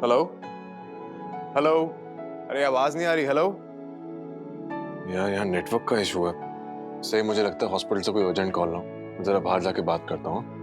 Hello hello, अरे आवाज नहीं आ रही। हेलो यार, यहाँ नेटवर्क का इशू है। सही, मुझे लगता है हॉस्पिटल से कोई अर्जेंट कॉल ना हो। मैं जरा बाहर जाके बात करता हूँ।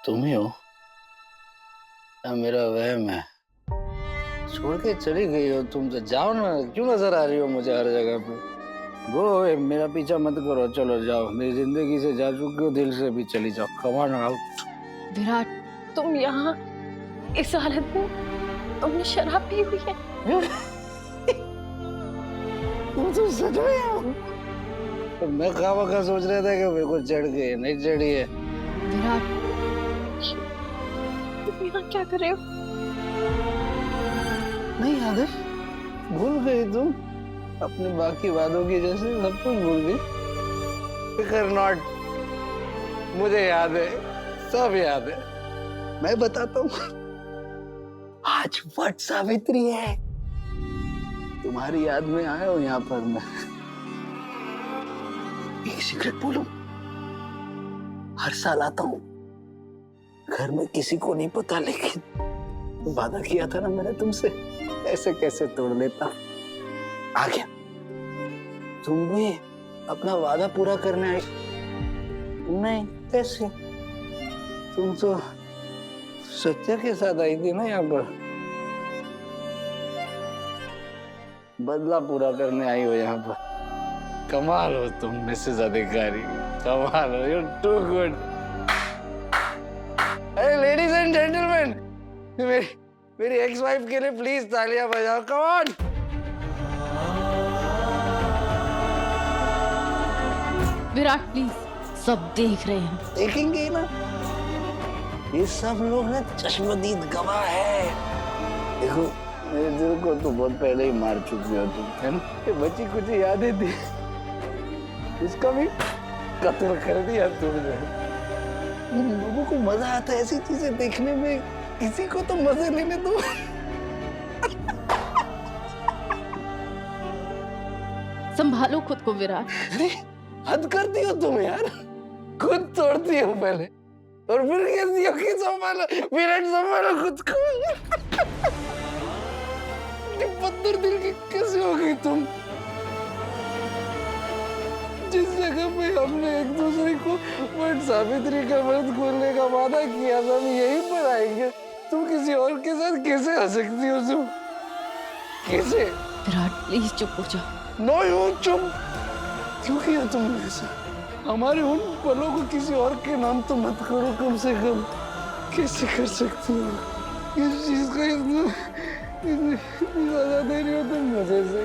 तुम ही हो या मेरा वहम है? छोड़ के चली गई हो तुम तो। जाओ ना, क्यों नजर आ रही हो मुझे हर जगह पे? गो, मेरा पीछा मत करो, चलो जाओ। मेरी जिंदगी से जा चुके हो, दिल से भी चली जाओ। Come on out. विराट, तुम यहाँ इस हालत में? तुमने शराब पी हुई है? तुम तो सच में हो? तो मैं खामखा सोच रहा था कि मेरे को चढ़ गई, नहीं चढ़ी है। विराट, तुम यहाँ क्या कर रहे हो? नहीं आदर, भूल गई तुम अपने बाकी वादों की जैसे सब कुछ भूल गई। फिकर नॉट, मुझे याद है, सब याद है। मैं बताता हूँ, आज वट सावित्री है। तुम्हारी याद में आया हूँ यहाँ पर मैं। एक सीक्रेट बोलूं? हर साल आता हूँ, घर में किसी को नहीं पता, लेकिन वादा किया था ना मैंने तुमसे, ऐसे कैसे तोड़ देता। आ गया। तुम भी अपना वादा पूरा करने आई? नहीं, कैसे? तुम तो सत्या के साथ आई थी ना यहाँ पर। बदला पूरा करने आई हो यहाँ पर। कमाल हो तुम मिसेस अधिकारी, कमाल हो। You too good. अरे लेडीज एंड जेंटलमैन, मेरी एक्स वाइफ के लिए प्लीज तालियां बजाओ। Come on. विराट प्लीज, सब देख रहे हैं। देखेंगे ही ना, ये सब लोग ना चश्मदीद गवाह है। देखो, मेरे दिल को तो बहुत पहले ही मार चुकी हो तुम, है ना? ये बची कुछ यादें थी, उसका भी कत्ल कर दिया तुमने। इन लोगों को मजा आता है ऐसी चीजें देखने में, किसी को तो मजे लेने दो। संभालो खुद को विराट। अरे हद करती हो तुम यार, खुद तोड़ती हो पहले और फिर कहती हो कि संभालो। विराट, संभालो खुद को। पत्थर दिल की कैसे हो गई तुम? जिस जगह पे हमने एक दूसरे को वट सावित्री का व्रत खोलने का वादा किया था, हम यहीं पर आएंगे। तुम किसी और के साथ कैसे आ सकती हो? तुम कैसे? विराट प्लीज चुप हो जाओ। नो यू चुप। क्यों किया तुमने ऐसा? हमारे उन पलों को किसी और के नाम तो मत करो कम से कम। कैसे कर सकती हो इस चीज का? इतनी सजा दे रही हो तुम मुझे से।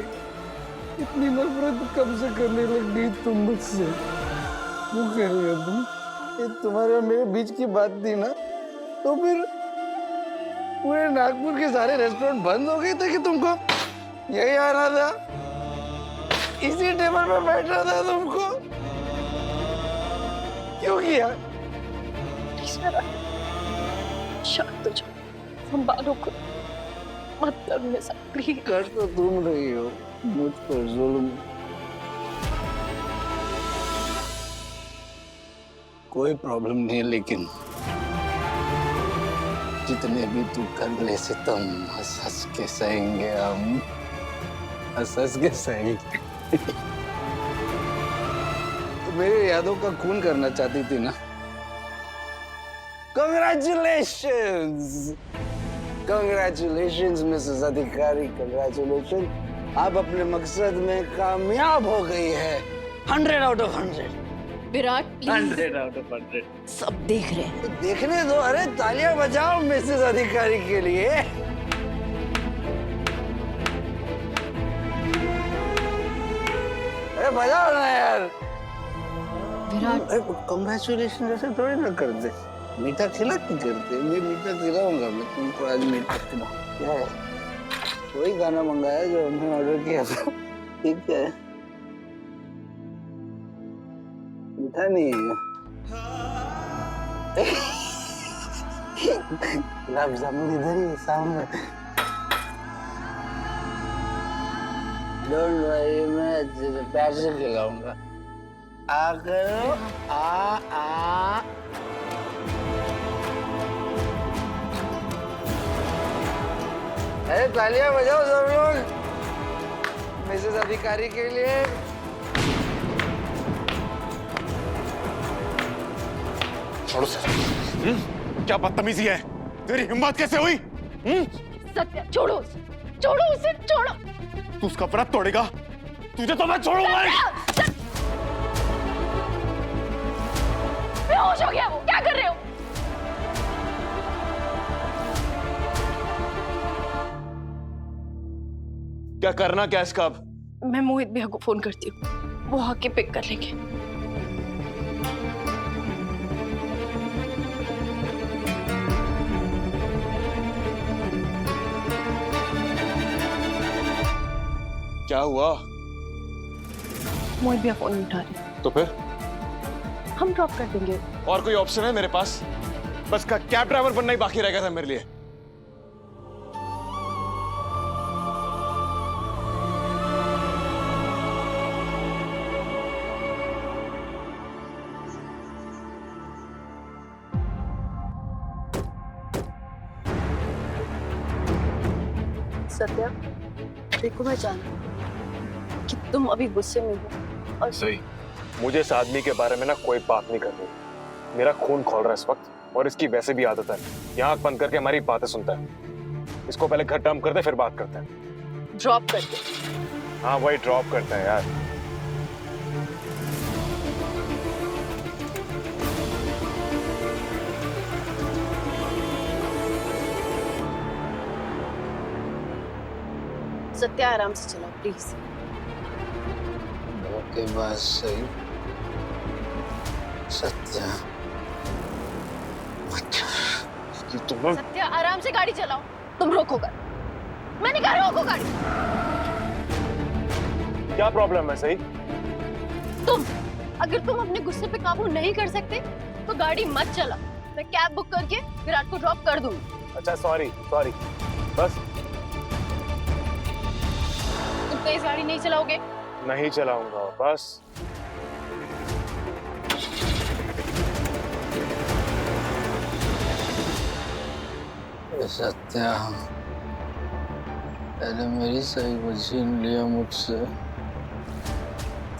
इतनी नफरत कब से करने लग गई तुम मुझसे? क्यों कर रही हो तुम? ये तुम्हारे और मेरे बीच की बात थी ना, तो फिर पूरे नागपुर के सारे रेस्टोरेंट बंद हो गए थे कि तुमको यही आना था, इसी टेबल पर बैठना था तुमको? क्यों किया? प्लीज विराट, शांत हो जाओ, संभालो खुद, मत करो ऐसा प्लीज। कर तो तुम रही हो मुझ पर जुल्म। कोई प्रॉब्लम नहीं है, लेकिन जितने भी तू कर ले सितम, हंस हंस के सहेंगे हम, हंस हंस के सहेंगे। तो मेरी यादों का खून करना चाहती थी ना? Congratulations! Congratulations मिसेस अधिकारी, congratulations! आप अपने मकसद में कामयाब हो गई है। 100 out of 100। Virat please, 100 out of 100। सब देख रहे हैं। तो देखने दो। अरे तालियां बजाओ मिसेस अधिकारी के लिए। अरे बजाओ ना यार। विराट कंग्रेचुलेशन जैसे थोड़ी ना करते, मीठा खिला के करते। मैं मीठा खिलाऊंगा, मैं तुमको आज मीठा खिलाऊंगा। क्या है? वही गाना मंगाया जो हमने ऑर्डर किया था। ठीक है, मीठा नहीं है। गुलाब जामुन इधर ही सामने। डोंट वरी, मैं प्यार से खिलाऊंगा। आ करो, आ। अरे तालियां बजाओ सब लोग मिसेस अधिकारी के लिए। छोड़ो सर। क्या बदतमीजी है, तेरी हिम्मत कैसे हुई? सत्या छोड़ो उसे, छोड़ो उसे, छोड़ो। तू उसका व्रत तोड़ेगा, तुझे तो मैं छोड़ूंगा नहीं। बेहोश हो गया वो, क्या कर रहे हो? क्या करना क्या इसका अब? मैं मोहित भैया को फोन करती हूँ, वो आके पिक कर लेंगे। क्या हुआ? मोहित भैया फोन नहीं उठा रहे। तो फिर हम ड्रॉप कर देंगे। और कोई ऑप्शन है मेरे पास? बस का कैब ड्राइवर बनना ही बाकी रह गया था मेरे लिए। सत्या देखो, मैं जानती कि तुम अभी गुस्से में हो और सही, मुझे इस आदमी के बारे में ना कोई बात नहीं करनी। मेरा खून खौल रहा है इस वक्त, और इसकी वैसे भी आदत है यहाँ आंख बंद करके हमारी बातें सुनता है। इसको पहले घर डंप करते फिर बात करते हैं। ड्रॉप कर दे। हाँ वही ड्रॉप करता है यार। सत्या आराम से चलाओ प्लीज। ओके बस सही। सत्या सत्या आराम से गाड़ी चलाओ। तुम रोकोगा, मैंने कहा रोको गाड़ी। क्या प्रॉब्लम है? सही, अगर तुम अपने गुस्से पे काबू नहीं कर सकते तो गाड़ी मत चला। मैं कैब बुक करके विराट को ड्रॉप कर दूंगी। अच्छा सॉरी सॉरी, बस तुम तेज गाड़ी नहीं चलाओगे? नहीं चलाऊंगा बस। सत्या पहले मेरी सही को छीन लिया मुझसे,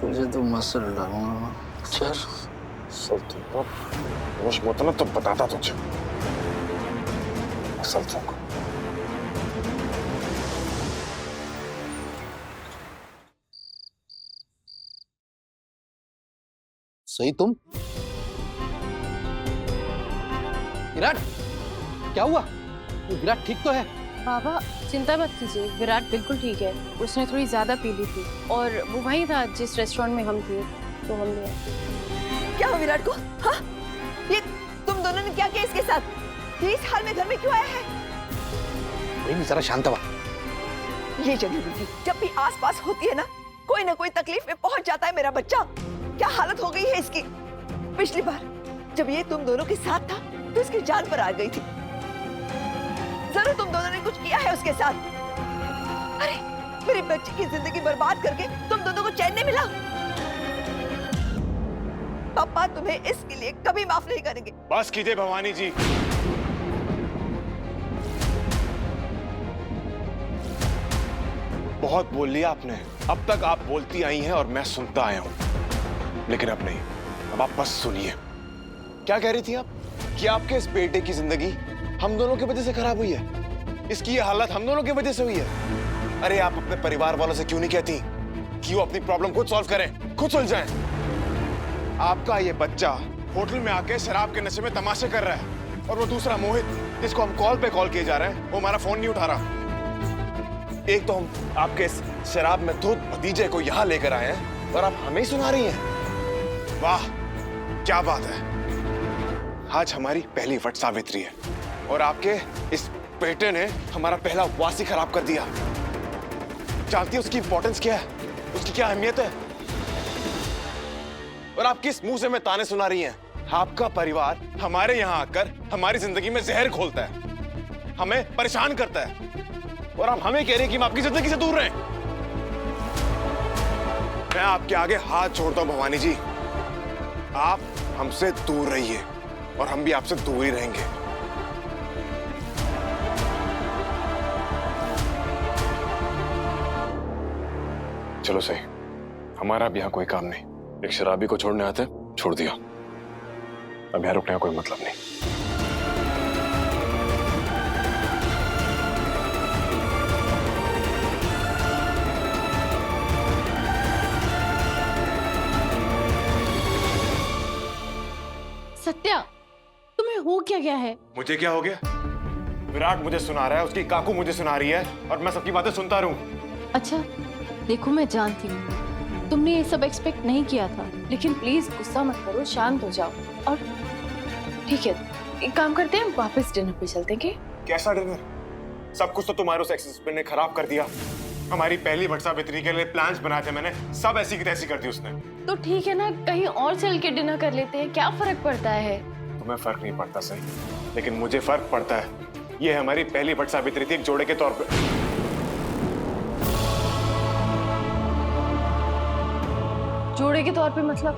तुझे तो मसल डालूंगा। चल असल तुमको होश मत ना तो बताता तुझे असल तुमको। सही तुम? विराट क्या हुआ? विराट ठीक तो है? बाबा चिंता मत कीजिए, विराट बिल्कुल ठीक है। उसने थोड़ी ज्यादा पी ली थी और वो वहीं था जिस रेस्टोरेंट में हम थे, तो हमने। क्या हो विराट को? हाँ? ये तुम दोनों ने क्या किया इसके साथ? ये इस हाल में घर में क्यों आया है? नहीं जरा शांत हुआ। ये जड़ी बूटी जब भी आसपास होती है ना कोई तकलीफ में पहुंच जाता है मेरा बच्चा। क्या हालत हो गई है इसकी? पिछली बार जब ये तुम दोनों के साथ था तो इसकी जान पर आ गई थी। जरूर तुम दोनों ने कुछ किया है उसके साथ। अरे मेरे बच्चे की जिंदगी बर्बाद करके तुम दोनों को चैन नहीं मिला। पापा तुम्हें इसके लिए कभी माफ नहीं करेंगे। बस कीजिए भवानी जी। बहुत बोल लिया आपने। अब तक आप बोलती आई हैं और मैं सुनता आया हूं, लेकिन अब नहीं। अब आप बस सुनिए। क्या कह रही थी आप? कि आपके इस बेटे की जिंदगी हम दोनों की वजह से खराब हुई है, इसकी ये हालत हम दोनों की वजह से हुई है। अरे आप अपने परिवार वालों से क्यों नहीं कहती कि वो अपनी प्रॉब्लम खुद सॉल्व करें, खुद सुलझाएं? आपका ये बच्चा होटल में आके शराब के नशे में तमाशे कर रहा है, और वो दूसरा मोहित जिसको हम कॉल पे कॉल किए जा रहे हैं, वो हमारा फोन नहीं उठा रहा। एक तो हम आपके शराब में धुत भतीजे को यहाँ लेकर आए हैं और आप हमें ही सुना रही हैं। वाह, क्या बात है, आज हमारी पहली वट सावित्री है और आपके इस बेटे ने हमारा पहला उपवास ही खराब कर दिया। जानती है उसकी इंपॉर्टेंस क्या है, उसकी क्या अहमियत है? और आप किस मुंह से हमें ताने सुना रही हैं? आपका परिवार हमारे यहाँ आकर हमारी जिंदगी में जहर घोलता है, हमें परेशान करता है, और आप हमें कह रही हैं कि हम आपकी जिंदगी से दूर रहें। मैं आपके आगे हाथ जोड़ता हूं भवानी जी, आप हमसे दूर रहिए और हम भी आपसे दूर ही रहेंगे। चलो सही, हमारा अब यहाँ कोई काम नहीं। एक शराबी को छोड़ने आते छोड़ दिया, अब यहाँ रुकने का कोई मतलब नहीं। सत्या, तुम्हें हो क्या गया है? मुझे क्या हो गया? विराट मुझे सुना रहा है, उसकी काकू मुझे सुना रही है और मैं सबकी बातें सुनता रहूं। अच्छा, देखो मैं जानती हूँ तुमने ये सब एक्सपेक्ट नहीं किया था, लेकिन प्लीज गुस्सा मत करो, शांत हो जाओ। और ठीक है, एक काम करते हैं, वापस डिनर पे चलते हैं। क्या? कैसा डिनर? सब कुछ तो तुम्हारे उस एक्स हस्बैंड ने खराब कर दिया। हमारी पहली वट सावित्री के लिए प्लान्स बनाए थे मैंने, सब ऐसी की तैसी कर दी उसने। तो ठीक है ना, कहीं और चल के डिनर कर लेते हैं, क्या फर्क पड़ता है? तुम्हें फर्क नहीं पड़ता सही, लेकिन मुझे फर्क पड़ता है। ये हमारी पहली वट सावित्री थी, एक जोड़े के तौर पे। जोड़े के तौर पे मतलब?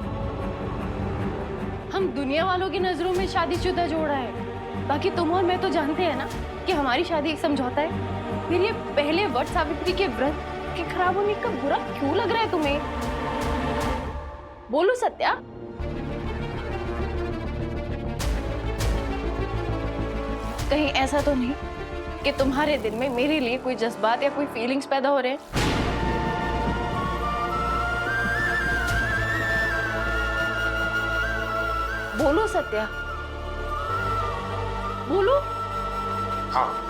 हम दुनिया वालों की नजरों में शादीशुदा जोड़ा है, बाकी तुम और मैं तो जानते हैं ना कि हमारी शादी एक समझौता है। फिर ये पहले वट सावित्री के व्रत के खराब होने का बुरा क्यों लग रहा है तुम्हें? बोलो सत्या। कहीं ऐसा तो नहीं कि तुम्हारे दिल में मेरे लिए कोई जज्बात या कोई फीलिंग्स पैदा हो रहे हैं? बोलो सत्या, बोलो। हाँ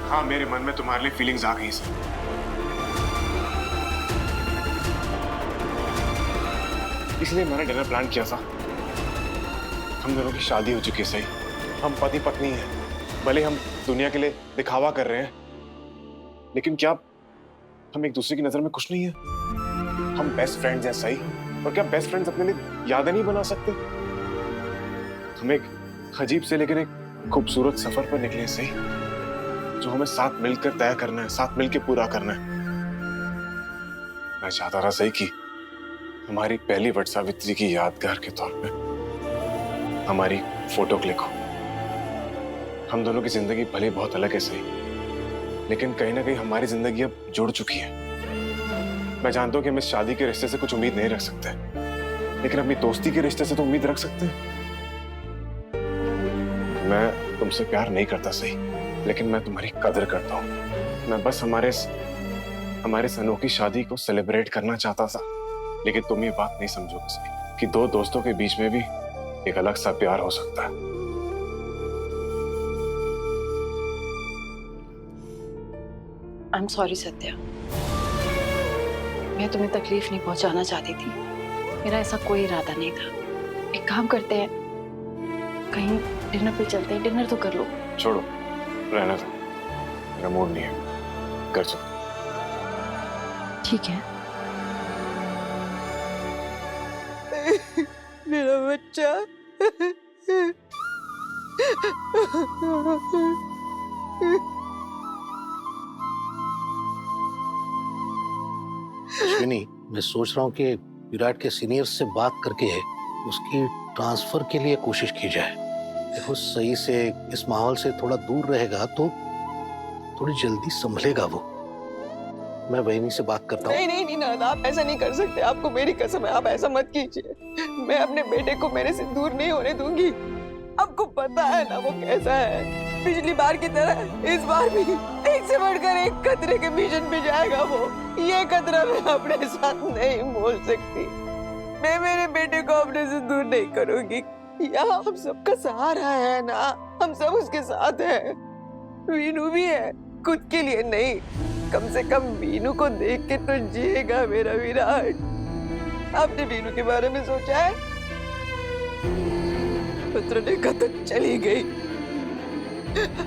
हाँ, मेरे मन में तुम्हारे लिए फीलिंग्स आ गई सर। इसलिए मैंने डिनर प्लान किया था। हम दोनों की शादी हो चुकी है सही, हम पति पत्नी हैं। भले हम दुनिया के लिए दिखावा कर रहे हैं, लेकिन क्या हम एक दूसरे की नजर में कुछ नहीं है? हम बेस्ट फ्रेंड्स हैं सही, और क्या बेस्ट फ्रेंड्स अपने लिए यादें नहीं बना सकते? हम एक अजीब से लेकिन एक खूबसूरत सफर पर निकले सही, जो हमें साथ मिलकर तय करना है, साथ मिलकर पूरा करना है। मैं चाहता था सही कि हमारी पहली वट सावित्री की यादगार के तौर पे हमारी फोटो क्लिक हो। हम दोनों की जिंदगी भले बहुत अलग है सही, लेकिन कहीं ना कहीं हमारी जिंदगी अब जुड़ चुकी है। मैं जानता हूं कि हम इस शादी के रिश्ते से कुछ उम्मीद नहीं रख सकते, लेकिन अपनी दोस्ती के रिश्ते से तो उम्मीद रख सकते हैं। मैं तुमसे प्यार नहीं करता सही, लेकिन मैं तुम्हारी कदर करता हूँ। मैं बस हमारे इस अनोखी शादी को सेलिब्रेट करना चाहता था, लेकिन तुम ये बात नहीं समझोगे सही कि दो दोस्तों के बीच में भी एक अलग सा प्यार हो सकता है। आई एम सॉरी सत्या, मैं तुम्हें तकलीफ नहीं पहुंचाना चाहती थी, मेरा ऐसा कोई इरादा नहीं था। एक काम करते हैं, कहीं डिनर पे चलते हैं, डिनर तो कर लो। छोड़ो, रहना दो, मेरा मूड नहीं है, कर चलो। ठीक है। मेरा बच्चा। अश्विनी, मैं सोच रहा हूँ कि विराट के सीनियर्स से बात करके उसकी ट्रांसफर के लिए कोशिश की जाए। देखो, सही से इस माहौल से थोड़ा दूर रहेगा तो थोड़ी जल्दी संभलेगा वो। मैं बहनी से बात करता हूँ। नहीं नहीं नहीं नाना, आप ऐसा नहीं कर सकते, आपको मेरी कसम है, आप ऐसा मत कीजिए। मैं अपने बेटे को मेरे से दूर नहीं होने दूंगी। आपको पता है ना वो कैसा है। पिछली बार की तरह इस बार भी एक से बढ़कर एक खतरे के मिशन पे जाएगा वो। ये खतरा मैं अपने साथ नहीं मोल सकती। मैं मेरे बेटे को अपने से दूर नहीं करूंगी। यहाँ हम सबका सहारा है ना, हम सब उसके साथ हैं। वीनू भी है, खुद के लिए नहीं, कम से कम वीनू को देख के तो जिएगा मेरा विराट। आपने वीनू के बारे में सोचा है? रुद्र ने कतक चली गई।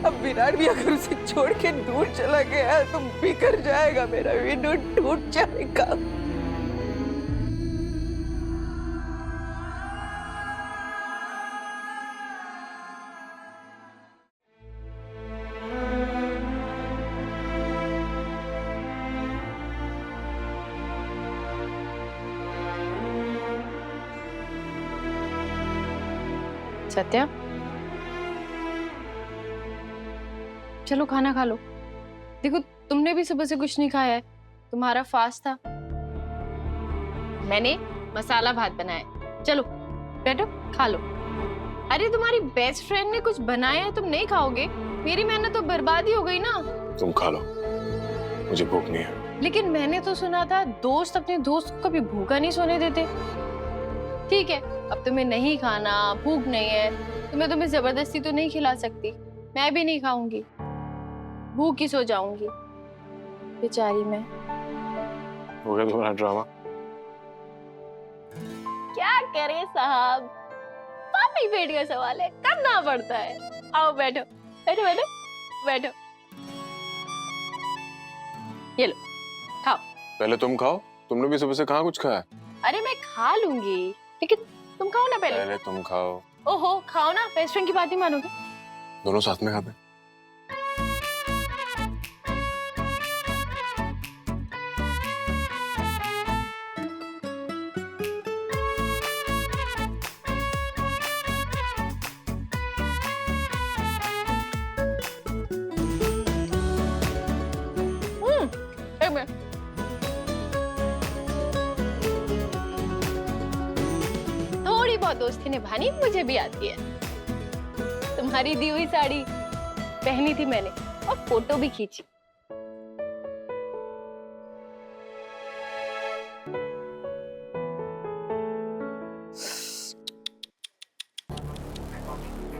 अब विराट भी अगर उसे छोड़ के दूर चला गया तो बिखर जाएगा, मेरा विनू टूट जाएगा। सत्या, चलो खाना खा लो। देखो तुमने भी सुबह से कुछ नहीं खाया है, तुम्हारा फास्ट था। मैंने मसाला भात बनाया, चलो बैठो खा लो। अरे तुम्हारी बेस्ट फ्रेंड ने कुछ बनाया है, तुम नहीं खाओगे? मेरी मेहनत तो बर्बाद ही हो गई ना। तुम खा लो, मुझे भूख नहीं है। लेकिन मैंने तो सुना था दोस्त अपने दोस्त को कभी भूखा नहीं सोने देते। ठीक है, अब तुम्हें नहीं खाना, भूख नहीं है तो मैं तुम्हें जबरदस्ती तो नहीं खिला सकती। मैं भी नहीं खाऊंगी, भूख ही सो जाऊंगी बेचारी मैं। हो गया तुम्हारा ड्रामा? क्या करे साहब, पापी पेट का सवाल है, करना पड़ता है। आओ बैठो बैठो बैठो बैठो, ये लो खाओ। पहले तुम खाओ, तुमने भी सुबह से कहाँ कुछ खाया? अरे मैं खा लूंगी, लेकिन तुम खाओ ना पहले। पहले तुम खाओ। ओहो खाओ ना, बेस्ट फ्रेंड की बात ही मानोगे? दोनों साथ में खाते। एक मिनट, थोड़ी बहुत दोस्ती निभानी मुझे भी आती है। तुम्हारी दी हुई साड़ी पहनी थी मैंने और फोटो भी खींची।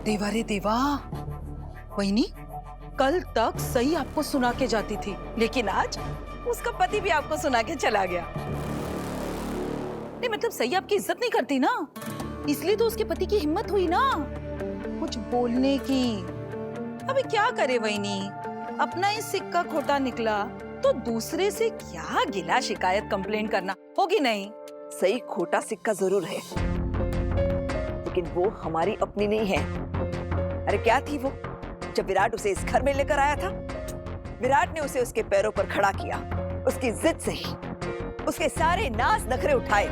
देवा रे देवा, वहीनी कल तक सही आपको सुना के जाती थी, लेकिन आज उसका पति भी आपको सुना के चला गया। नहीं मतलब सही आपकी इज्जत नहीं करती ना, इसलिए तो उसके पति की हिम्मत हुई ना कुछ बोलने की। अबे क्या करे वहीनी, अपना ही सिक्का खोटा निकला तो दूसरे से क्या गिला शिकायत कंप्लेन करना, होगी नहीं? सही खोटा सिक्का जरूर है, लेकिन वो हमारी अपनी नहीं है। अरे क्या थी वो? जब विराट उसे इस घर में लेकर आया था, विराट ने उसे उसके पैरों पर खड़ा किया, उसकी जिद से ही उसके सारे नाज नखरे उठाए।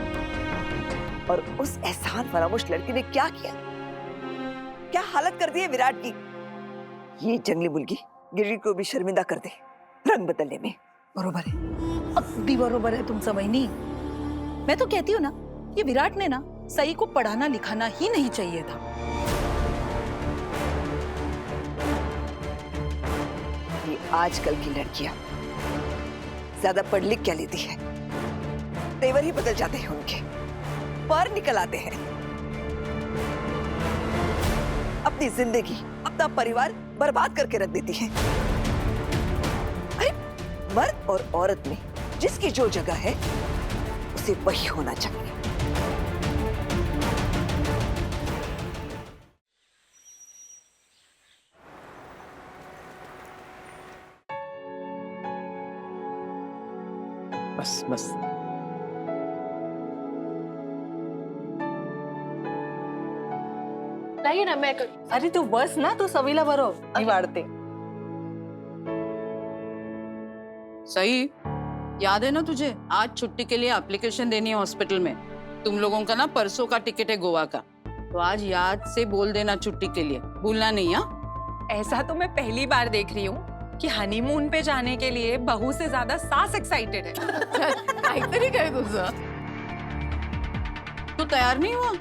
और उस एहसान फरामोश लड़की ने क्या किया, क्या हालत कर दी है विराट की। ये जंगली मुर्गी गिरी को भी शर्मिंदा कर दे रंग बदलने में। बरोबर है, अब भी बरोबर है तुम समझ नहीं। मैं तो कहती हूँ ना, ये विराट ने ना सही को पढ़ाना लिखाना ही नहीं चाहिए था। ये आजकल की लड़कियां ज्यादा पढ़ लिख क्या लेती है, तेवर ही बदल जाते हैं उनके, पर निकल आते हैं। अपनी जिंदगी अपना परिवार बर्बाद करके रख देती है। अरे मर्द और औरत में जिसकी जो जगह है उसे वही होना चाहिए। बस बस लाइए ना मैं कर... अरे तू बस ना, तू सवीला बरो नहीं वाढते। सही याद है ना तुझे, आज छुट्टी के लिए एप्लीकेशन देनी है हॉस्पिटल में। तुम लोगों का ना परसों का टिकट है गोवा का, तो आज याद से बोल देना छुट्टी के लिए, भूलना नहीं। हाँ ऐसा तो मैं पहली बार देख रही हूँ कि हनीमून पे जाने के लिए बहू से ज्यादा सास एक्साइटेड है। काहीतरी काय तुझं, तू तैयार नहीं हुआ?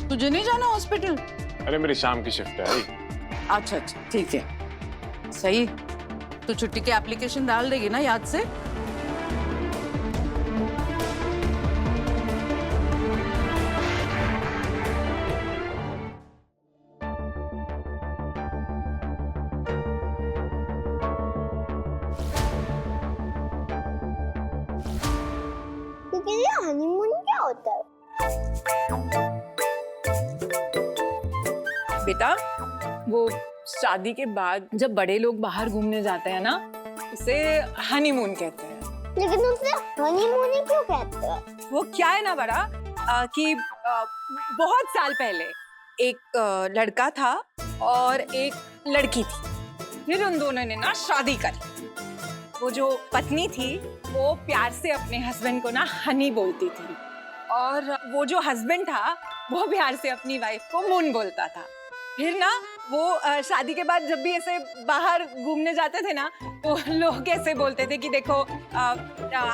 तुझे नहीं जाना हॉस्पिटल? अरे मेरी शाम की शिफ्ट है। अच्छा अच्छा ठीक है। सही, तू छुट्टी के एप्लीकेशन डाल देगी ना याद से? हनीमून क्या होता है? बेटा वो शादी के बाद जब बड़े लोग बाहर घूमने जाते हैं ना, उसे हनीमून कहते हैं। लेकिन उसे हनीमून ही क्यों कहते हैं? वो क्या है ना बड़ा कि बहुत साल पहले एक लड़का था और एक लड़की थी, फिर उन दोनों ने ना शादी करी। वो जो पत्नी थी वो प्यार से अपने हस्बैंड को ना हनी बोलती थी, और वो जो हस्बैंड था वो प्यार से अपनी वाइफ को मून बोलता था। फिर ना वो शादी के बाद जब भी ऐसे बाहर घूमने जाते थे ना, तो लोग ऐसे बोलते थे कि देखो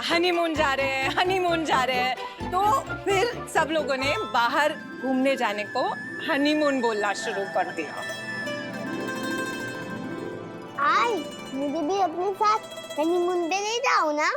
हनीमून जा रहे हैं, हनीमून जा रहे हैं। तो फिर सब लोगों ने बाहर घूमने जाने को हनीमून बोलना शुरू कर दिया। आई मुझे भी अपने साथ हनीमून पे ले जाओ ना।